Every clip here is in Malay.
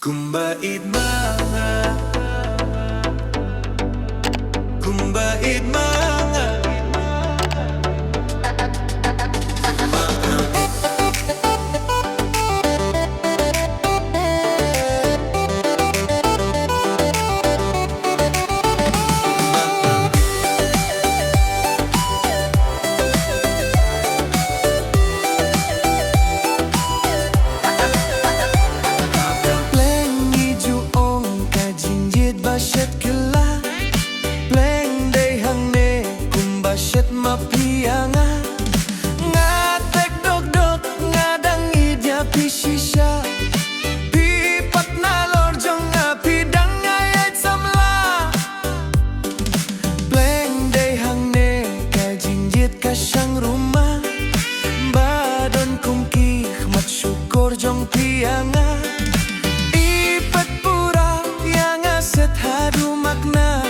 Kumba Ieid Ma Nga, Kumba Ieid Ma Nga. Pleng day hang ne Kumba Ieid Ma Nga, nga tek dok dok nga dang idya pi shisha pi pat na lor jong nga pi dang nga yait samla. Pleng day hang ne ka jinjit ka syang rumah badon kum ki mat syukur jong pi nga ipat pura yang aset hadu makna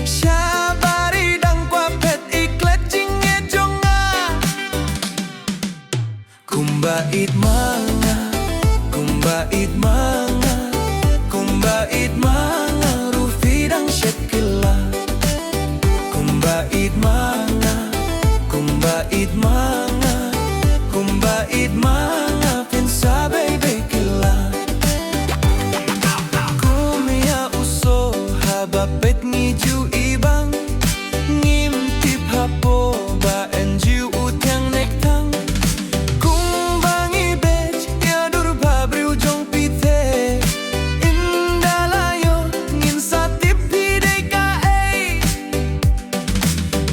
syabari dang kwapet iklet jingit jonga. Kumba Ieid Ma Nga, Kumba Ieid Ma Nga, Kumba Ieid Ma Nga rufi dang syet kila. Kumba Ieid Ma Nga, Kumba Ieid Ma Nga, Kumba Ieid Ma Nga pinsa baby kila. Kumia uso habapet ngiju ibang ngimtip hapo ba enju utyang nektang kumbang ibej ya durba briu jong pite indalayo ngin satip hiday ka ay.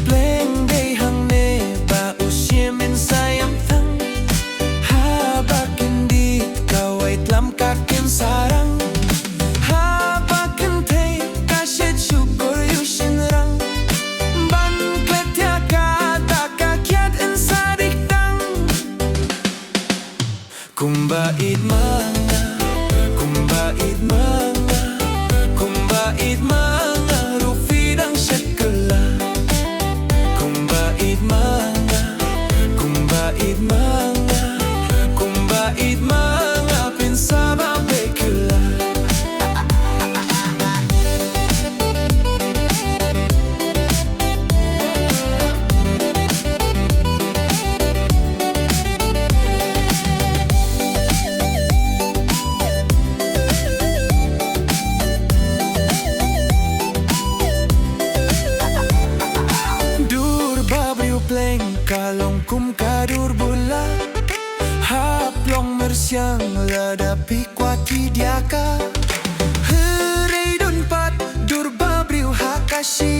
Pleng day hang ne ba usyemin sayam tang habak hindi kawait lam kakin sarang Kumba Ieid Ma Nga, Kumba Ieid Ma Nga, Kumba Ieid Ma Nga rufi dang syet kala. Kumba Ieid Ma Nga, Kumba Ieid Ma Nga, Kumba Ieid Ma Nga pinsa babe kala. Pleng kalong kum kadur bola haplong mersyang ladapi kwati diaka herei don pat dur babriu hakashi